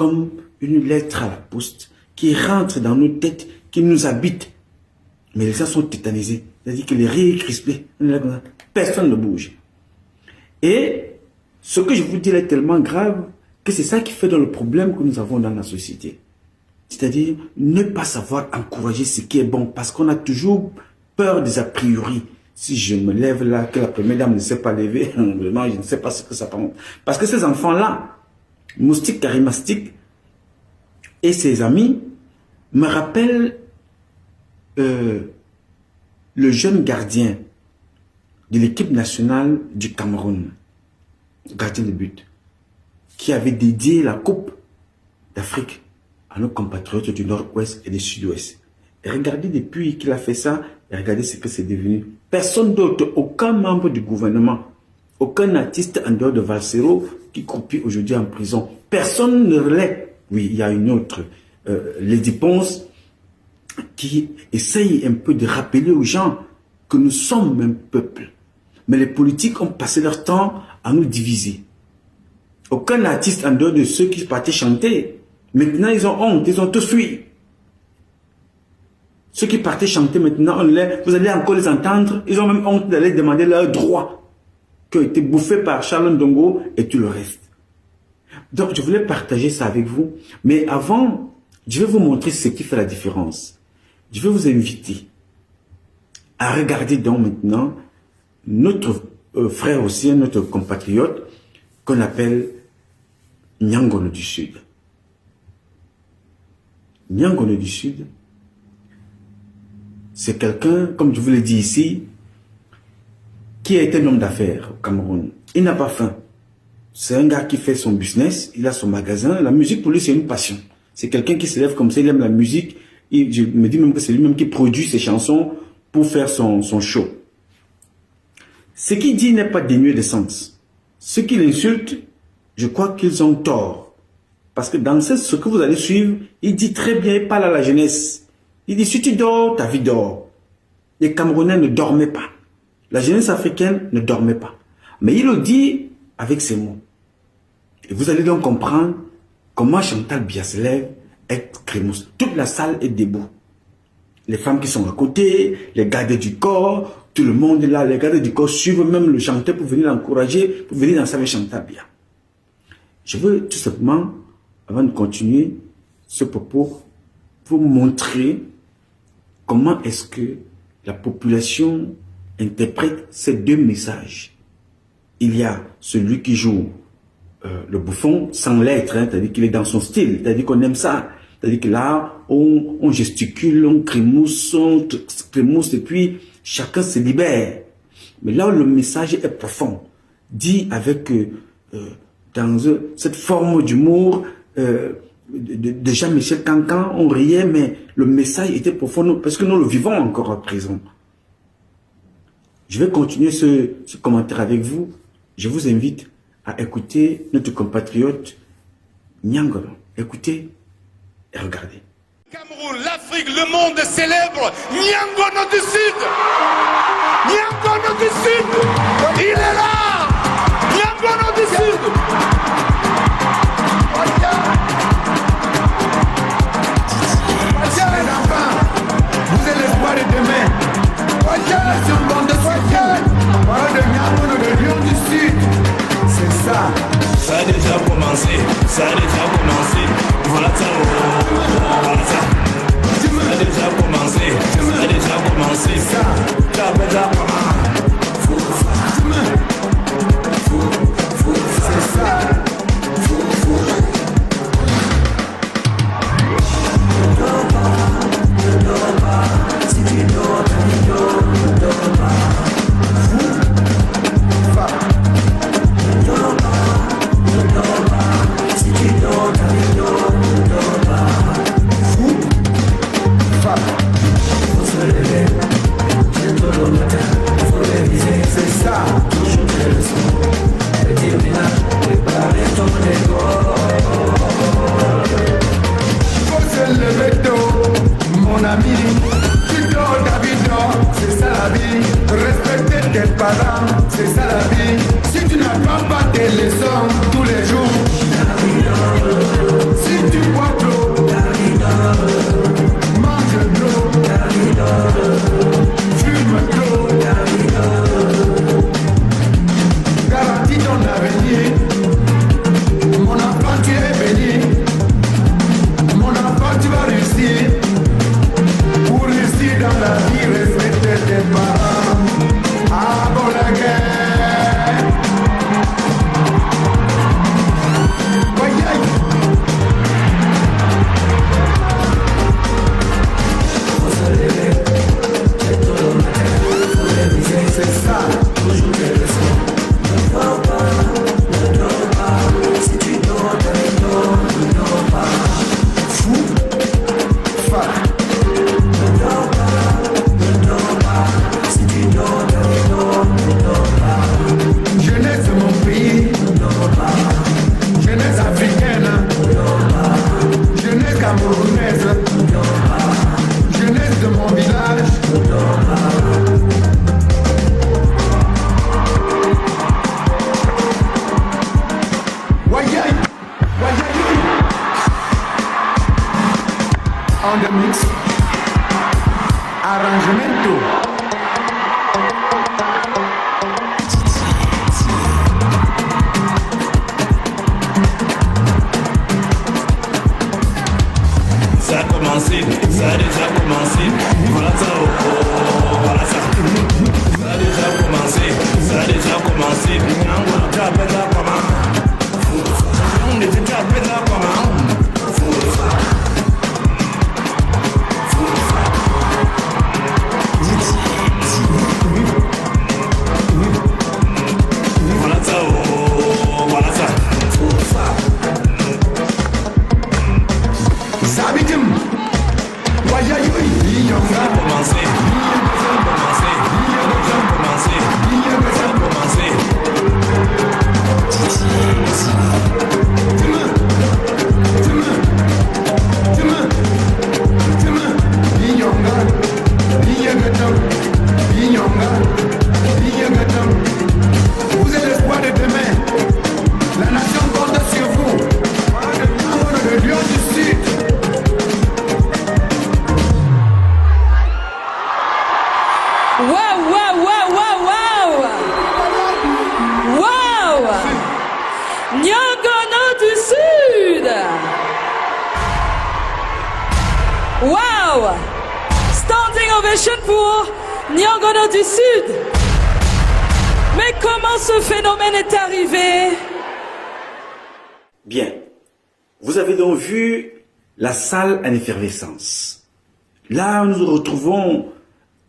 comme une lettre à la poste qui rentre dans nos têtes, qui nous habite. Mais les gens sont tétanisés. C'est-à-dire que les rires crispés, personne ne bouge. Et ce que je vous dis est tellement grave que c'est ça qui fait dans le problème que nous avons dans la société. C'est-à-dire ne pas savoir encourager ce qui est bon parce qu'on a toujours peur des a priori. Si je me lève là, que la première dame ne sait pas lever, non, je ne sais pas ce que ça prend. Parce que ces enfants-là, Moustique Karimastique et ses amis, me rappellent le jeune gardien de l'équipe nationale du Cameroun, gardien de but, qui avait dédié la Coupe d'Afrique à nos compatriotes du Nord-Ouest et du Sud-Ouest. Et regardez depuis qu'il a fait ça, et regardez ce que c'est devenu. Personne d'autre, aucun membre du gouvernement, aucun artiste en dehors de Valsero qui croupit aujourd'hui en prison. Personne ne relève. Oui, il y a une autre, Lady Ponce, qui essaye un peu de rappeler aux gens que nous sommes un peuple. Mais les politiques ont passé leur temps à nous diviser. Aucun artiste en dehors de ceux qui partaient chanter. Maintenant, ils ont honte, ils ont tous fui. Ceux qui partaient chanter maintenant, vous allez encore les entendre. Ils ont même honte d'aller demander leurs droits qui ont été bouffés par Charles Ndongo et tout le reste. Donc, je voulais partager ça avec vous. Mais avant, je vais vous montrer ce qui fait la différence. Je vais vous inviter à regarder donc maintenant notre frère aussi, notre compatriote, qu'on appelle Nyangono du Sud. Nyangono du Sud, c'est quelqu'un, comme je vous l'ai dit ici, qui a été un homme d'affaires au Cameroun. Il n'a pas faim. C'est un gars qui fait son business, il a son magasin. La musique pour lui, c'est une passion. C'est quelqu'un qui se lève comme ça, il aime la musique. Je me dis même que c'est lui-même qui produit ses chansons pour faire son show. Ce qu'il dit n'est pas dénué de sens. Ceux qui l'insultent, je crois qu'ils ont tort. Parce que dans ce que vous allez suivre, il dit très bien, il parle à la jeunesse. Il dit, si tu dors, ta vie dort. Les Camerounais ne dormaient pas. La jeunesse africaine ne dormait pas. Mais il le dit avec ses mots. Et vous allez donc comprendre comment Chantal Biya se lève est crémousse. Toute la salle est debout. Les femmes qui sont à côté, les gardes du corps, tout le monde est là. Les gardes du corps suivent même le chanteur pour venir l'encourager, pour venir danser avec Chantal Biya. Je veux tout simplement, avant de continuer ce propos, vous montrer comment est-ce que la population interprète ces deux messages. Il y a celui qui joue le bouffon sans l'être, hein, c'est-à-dire qu'il est dans son style, c'est-à-dire qu'on aime ça. C'est-à-dire que là, on gesticule, on crémousse, et puis chacun se libère. Mais là où le message est profond, dit avec, dans cette forme d'humour de Jean-Michel Cancan, on riait, mais le message était profond, parce que nous le vivons encore à présent. Je vais continuer ce commentaire avec vous. Je vous invite à écouter notre compatriote Nyangono. Écoutez et regardez. Cameroun, l'Afrique, le monde célèbre Nyangono du Sud. Nyangono du Sud. Il est là. Nyangono du Sud. Les enfants, vous êtes l'espoir de demain. C'est une bande de soutiens. Parole de Nyangono, de Lion du Sud. C'est ça. Ça a déjà commencé, ça a déjà commencé. Voilà ça, voilà ça. Ça a déjà commencé, ça a déjà commencé. Ça a déjà commencé. C'est ça. sound mix, arrangement. Ça a commencé, ça a déjà commencé. Voilà ça, oh, oh, voilà ça. Ça a déjà commencé, ça a déjà commencé. On était à peine là comment? On était à peine là comment? Voilà ça, oh, oh, voilà ça. Sabitim, Wayayui, Yonga, Commencer, commencer, commencer, commencer. Vous êtes l'espoir de demain. La nation compte sur vous. Le lion du Sud. Waouh, waouh, waouh, waouh, waouh! Waouh! Nyangono du Sud! Waouh! Standing ovation pour Nyangono du Sud! Mais comment ce phénomène est arrivé? Bien. Vous avez donc vu la salle en effervescence. Là, nous retrouvons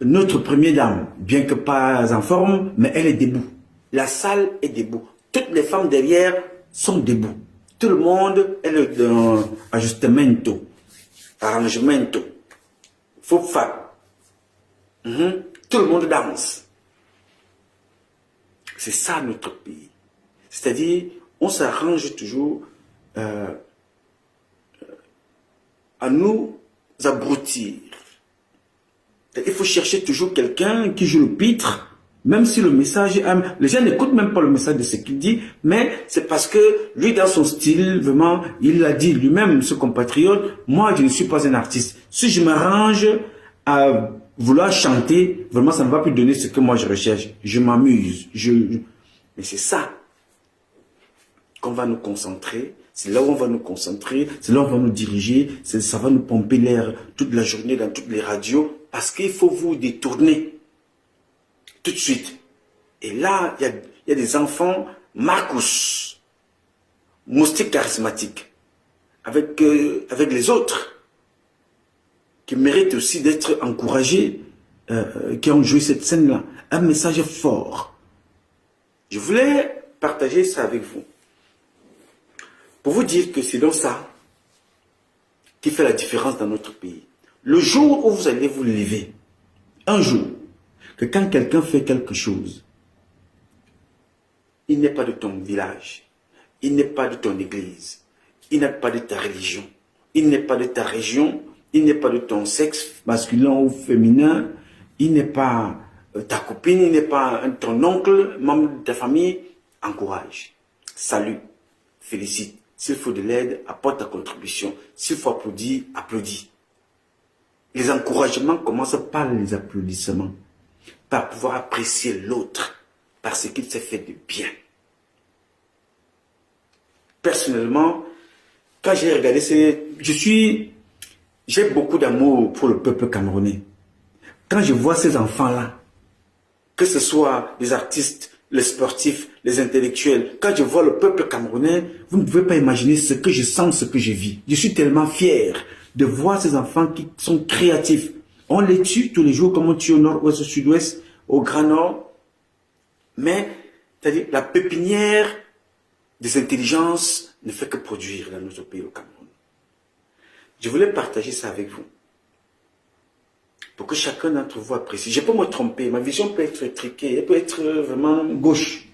notre première dame, bien que pas en forme, mais elle est debout. La salle est debout. Toutes les femmes derrière sont debout. Tout le monde est dans ajustemento, arrangement, fofa. Tout le monde danse. C'est ça notre pays. C'est-à-dire, on s'arrange toujours à nous abrutir. Il faut chercher toujours quelqu'un qui joue le pitre, même si le message, les gens n'écoutent même pas le message de ce qu'il dit, mais c'est parce que lui, dans son style, vraiment, il l'a dit lui-même, ce compatriote, moi, je ne suis pas un artiste. Si je m'arrange à vouloir chanter, vraiment, ça ne va plus donner ce que moi je recherche. Je m'amuse. Mais c'est ça qu'on va nous concentrer. C'est là où on va nous concentrer, c'est là où on va nous diriger, ça va nous pomper l'air toute la journée dans toutes les radios, parce qu'il faut vous détourner tout de suite. Et là, il y a des enfants, Marcus, moustiques charismatiques, avec les autres, qui méritent aussi d'être encouragés, qui ont joué cette scène-là. Un message fort. Je voulais partager ça avec vous. Pour vous dire que c'est donc ça qui fait la différence dans notre pays. Le jour où vous allez vous lever, un jour, que quand quelqu'un fait quelque chose, il n'est pas de ton village, il n'est pas de ton église, il n'est pas de ta religion, il n'est pas de ta région, il n'est pas de ton sexe masculin ou féminin, il n'est pas ta copine, il n'est pas ton oncle, membre de ta famille. Encourage, salue, félicite. S'il faut de l'aide, apporte ta contribution. S'il faut applaudir, applaudis. Les encouragements commencent par les applaudissements, par pouvoir apprécier l'autre, par ce qu'il s'est fait de bien. Personnellement, quand j'ai regardé j'ai beaucoup d'amour pour le peuple camerounais. Quand je vois ces enfants-là, que ce soit les artistes, les sportifs, les intellectuels, quand je vois le peuple camerounais, vous ne pouvez pas imaginer ce que je sens, ce que je vis. Je suis tellement fier de voir ces enfants qui sont créatifs. On les tue tous les jours comme on tue au nord, ouest, au sud-ouest, au grand nord. Mais, c'est-à-dire, la pépinière des intelligences ne fait que produire dans notre pays, le Cameroun. Je voulais partager ça avec vous. Pour que chacun d'entre vous apprécie. Je peux me tromper, ma vision peut être étriquée, elle peut être vraiment gauche.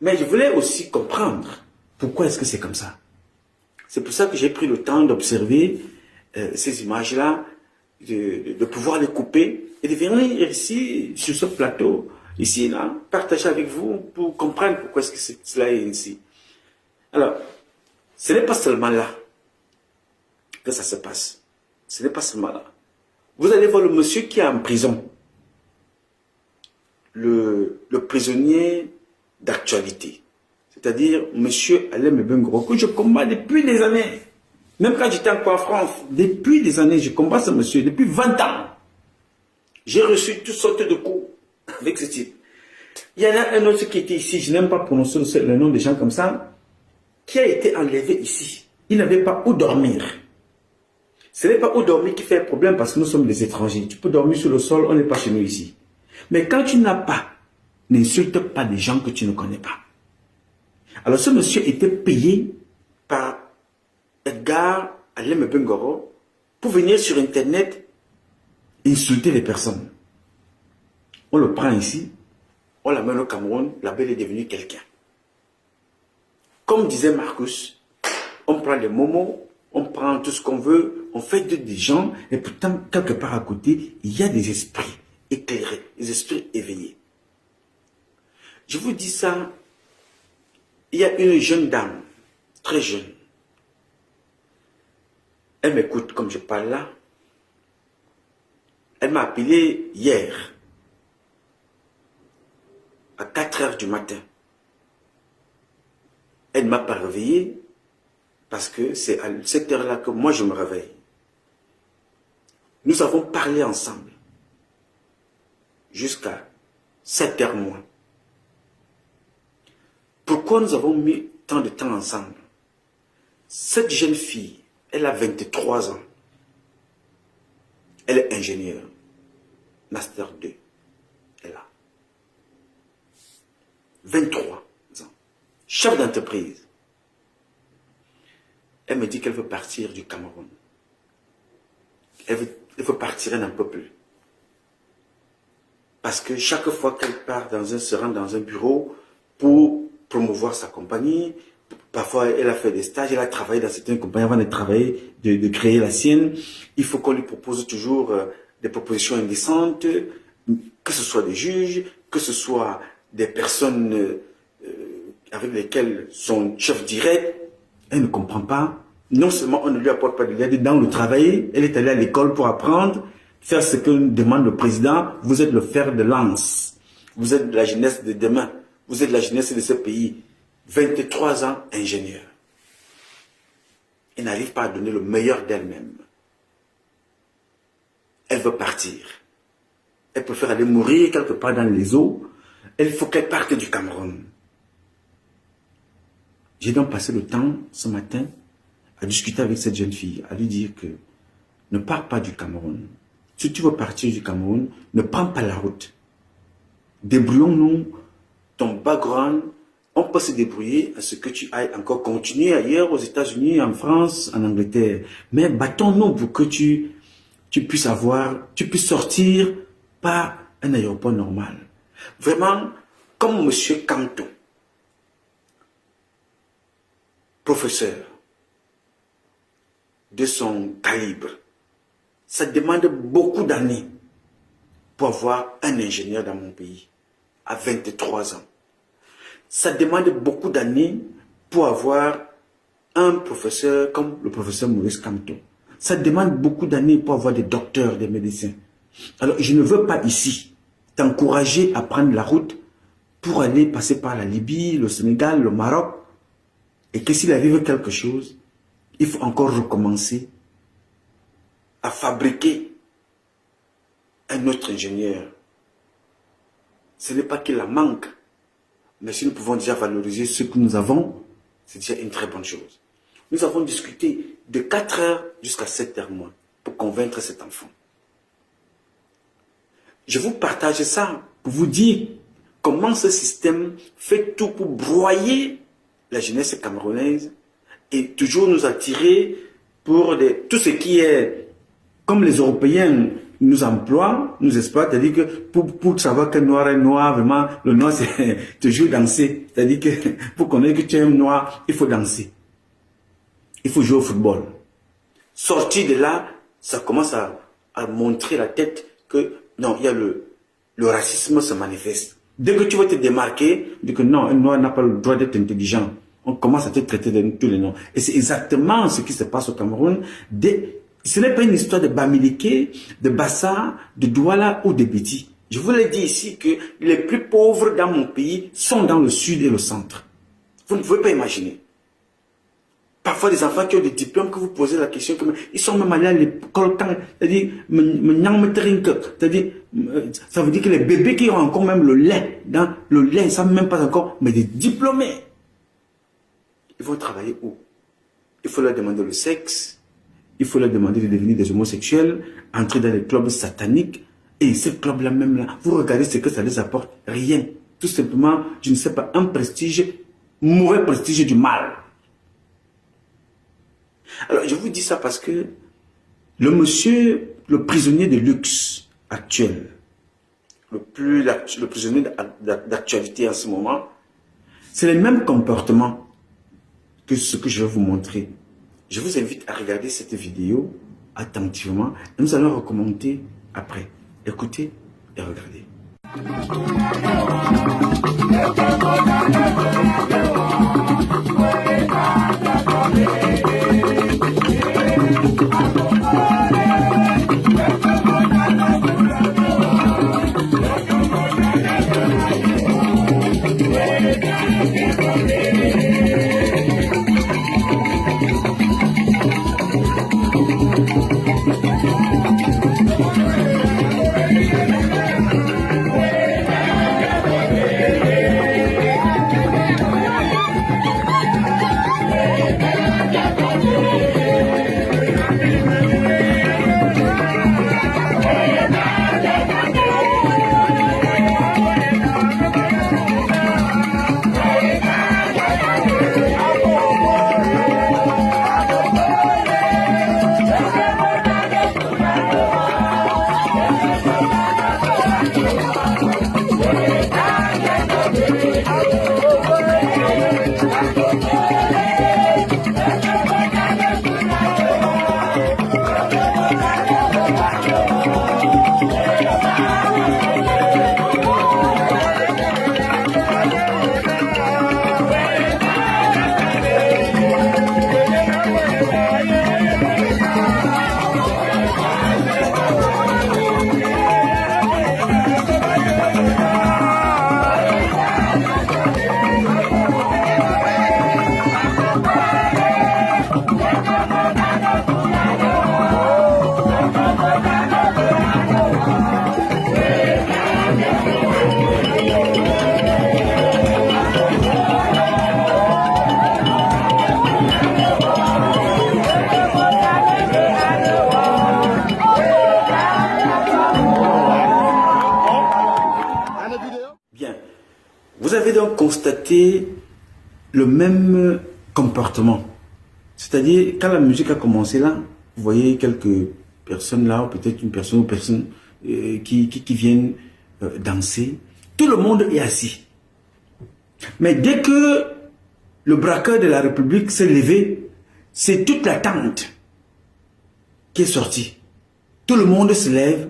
Mais je voulais aussi comprendre pourquoi est-ce que c'est comme ça. C'est pour ça que j'ai pris le temps d'observer ces images-là, de pouvoir les couper et de venir ici, sur ce plateau, ici, là, partager avec vous pour comprendre pourquoi est-ce que cela est ainsi. Alors, ce n'est pas seulement là que ça se passe. Ce n'est pas seulement là. Vous allez voir le monsieur qui est en prison. Le prisonnier d'actualité. C'est-à-dire monsieur Alain Bengoro, que je combats depuis des années. Même quand j'étais encore en France, depuis des années, je combats ce monsieur, depuis 20 ans. J'ai reçu toutes sortes de coups avec ce type. Il y en a un autre qui était ici, je n'aime pas prononcer le nom des gens comme ça, qui a été enlevé ici. Il n'avait pas où dormir. Ce n'est pas où dormir qui fait problème parce que nous sommes des étrangers. Tu peux dormir sur le sol, on n'est pas chez nous ici. Mais quand tu n'as pas, n'insulte pas des gens que tu ne connais pas. Alors ce monsieur était payé par Edgar Alain Bengoro pour venir sur Internet insulter les personnes. On le prend ici, on l'amène au Cameroun, là-bas il est devenu quelqu'un. Comme disait Marcus, on prend les momos, on prend tout ce qu'on veut, on fait des gens, et pourtant, quelque part à côté, il y a des esprits éclairés, des esprits éveillés. Je vous dis ça, il y a une jeune dame, très jeune. Elle m'écoute comme je parle là. Elle m'a appelé hier, à 4 heures du matin. Elle ne m'a pas réveillé, parce que c'est à cette heure-là que moi je me réveille. Nous avons parlé ensemble, jusqu'à 7 heures moins. Pourquoi nous avons mis tant de temps ensemble? Cette jeune fille, elle a 23 ans. Elle est ingénieure. Master 2. Elle a 23 ans. Chef d'entreprise. Elle me dit qu'elle veut partir du Cameroun. Elle veut partir, elle n'en peut plus. Parce que chaque fois qu'elle part se rend dans un bureau pour promouvoir sa compagnie, parfois elle a fait des stages, elle a travaillé dans certaines compagnies avant de travailler, de créer la sienne. Il faut qu'on lui propose toujours des propositions indécentes, que ce soit des juges, que ce soit des personnes avec lesquelles son chef direct, elle ne comprend pas. Non seulement on ne lui apporte pas de l'aide dans le travail, elle est allée à l'école pour apprendre, faire ce que demande le président. Vous êtes le fer de lance. Vous êtes la jeunesse de demain. Vous êtes la jeunesse de ce pays. 23 ans, ingénieur. Elle n'arrive pas à donner le meilleur d'elle-même. Elle veut partir. Elle préfère aller mourir quelque part dans les eaux. Il faut qu'elle parte du Cameroun. J'ai donc passé le temps, ce matin, à discuter avec cette jeune fille, à lui dire que ne pars pas du Cameroun. Si tu veux partir du Cameroun, ne prends pas la route. Débrouillons-nous, ton background, on peut se débrouiller à ce que tu ailles encore continuer ailleurs, aux États-Unis, en France, en Angleterre. Mais battons-nous pour que tu puisses sortir par un aéroport normal. Vraiment, comme M. Canto, professeur de son calibre, ça demande beaucoup d'années pour avoir un ingénieur dans mon pays, à 23 ans. Ça demande beaucoup d'années pour avoir un professeur comme le professeur Maurice Kamto. Ça demande beaucoup d'années pour avoir des docteurs, des médecins. Alors, je ne veux pas ici t'encourager à prendre la route pour aller passer par la Libye, le Sénégal, le Maroc, et que s'il arrive quelque chose, il faut encore recommencer à fabriquer un autre ingénieur. Ce n'est pas qu'il en manque, mais si nous pouvons déjà valoriser ce que nous avons, c'est déjà une très bonne chose. Nous avons discuté de 4 heures jusqu'à 7 heures moins pour convaincre cet enfant. Je vous partage ça pour vous dire comment ce système fait tout pour broyer la jeunesse camerounaise et toujours nous attirer pour tout ce qui est, comme les Européens nous emploient, nous exploitent, c'est-à-dire que pour savoir que noir est noir, vraiment, le noir c'est toujours danser. C'est-à-dire que pour connaître que tu es un noir, il faut danser. Il faut jouer au football. Sortir de là, ça commence à montrer la tête que non, il y a le racisme se manifeste. Dès que tu vas te démarquer, dis que non, un noir n'a pas le droit d'être intelligent. On commence à te traiter de tous les noms. Et c'est exactement ce qui se passe au Cameroun. Ce n'est pas une histoire de Bamileke, de Bassa, de Douala ou de Béti. Je vous l'ai dit ici que les plus pauvres dans mon pays sont dans le sud et le centre. Vous ne pouvez pas imaginer. Parfois, des enfants qui ont des diplômes, que vous posez la question, ils sont même allés à l'école, c'est-à-dire, ça veut dire que les bébés qui ont encore même le lait, ils ne savent même pas encore, mais des diplômés. Ils vont travailler où? Il faut leur demander le sexe, il faut leur demander de devenir des homosexuels, entrer dans les clubs sataniques, et ces clubs-là même là, vous regardez ce que ça les apporte, rien. Tout simplement, je ne sais pas, un prestige, mauvais prestige du mal. Alors, je vous dis ça parce que le monsieur, le prisonnier de luxe actuel, le prisonnier d'actualité en ce moment, c'est le même comportement que ce que je vais vous montrer. Je vous invite à regarder cette vidéo attentivement et nous allons recommander après. Écoutez et regardez. Vous avez donc constaté le même comportement. C'est-à-dire, quand la musique a commencé là, vous voyez quelques personnes là, ou peut-être une personne ou personne qui viennent danser. Tout le monde est assis. Mais dès que le braqueur de la République s'est levé, c'est toute la tente qui est sortie. Tout le monde se lève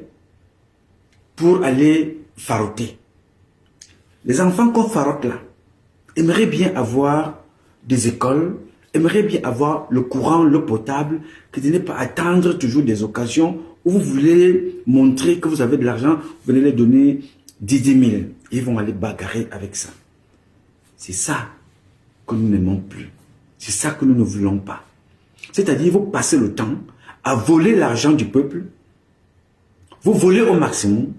pour aller faroter. Les enfants qu'on farote là aimeraient bien avoir des écoles, aimeraient bien avoir le courant, l'eau potable, que de ne pas attendre toujours des occasions où vous voulez montrer que vous avez de l'argent, vous venez les donner 10 000. Ils vont aller bagarrer avec ça. C'est ça que nous n'aimons plus. C'est ça que nous ne voulons pas. C'est-à-dire, vous passez le temps à voler l'argent du peuple, vous volez au maximum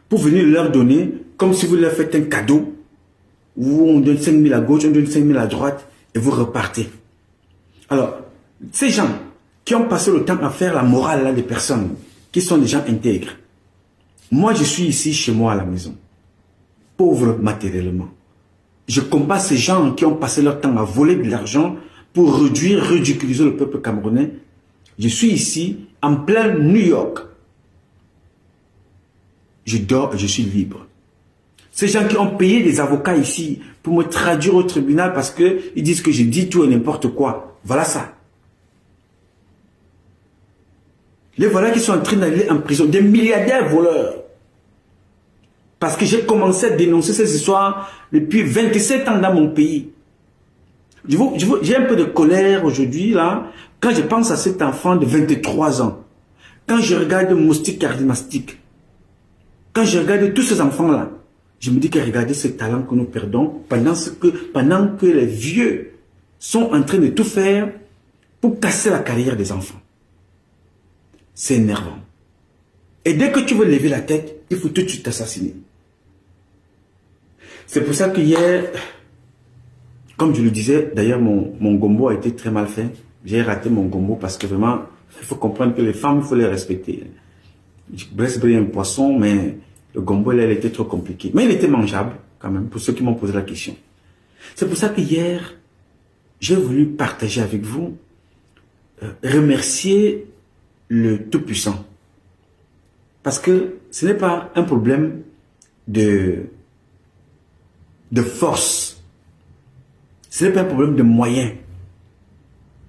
pour venir leur donner comme si vous leur faites un cadeau où on donne 5 000 à gauche, on donne 5 000 à droite et vous repartez. Alors, ces gens qui ont passé le temps à faire la morale là, des personnes qui sont des gens intègres, moi je suis ici chez moi à la maison, pauvre matériellement. Je combats ces gens qui ont passé leur temps à voler de l'argent pour réduire, ridiculiser le peuple camerounais. Je suis ici en plein New York. Je dors et je suis libre. Ces gens qui ont payé des avocats ici pour me traduire au tribunal parce qu'ils disent que je dis tout et n'importe quoi. Voilà ça. Les voilà qui sont en train d'aller en prison. Des milliardaires voleurs. Parce que j'ai commencé à dénoncer ces histoires depuis 27 ans dans mon pays. J'ai un peu de colère aujourd'hui, là, quand je pense à cet enfant de 23 ans. Quand je regarde Moustique Charismatique, quand je regarde tous ces enfants-là, je me dis que regardez ce talent que nous perdons pendant que les vieux sont en train de tout faire pour casser la carrière des enfants. C'est énervant. Et dès que tu veux lever la tête, il faut tout de suite t'assassiner. C'est pour ça que hier, comme je le disais, d'ailleurs mon gombo a été très mal fait. J'ai raté mon gombo parce que vraiment, il faut comprendre que les femmes, il faut les respecter. Je blesse bien un poisson, mais le gombo, là, il était trop compliqué. Mais il était mangeable, quand même, pour ceux qui m'ont posé la question. C'est pour ça que hier, j'ai voulu partager avec vous, remercier le Tout-Puissant. Parce que ce n'est pas un problème de force. Ce n'est pas un problème de moyens.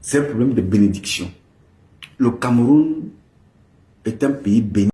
C'est un problème de bénédiction. Le Cameroun est un pays béni.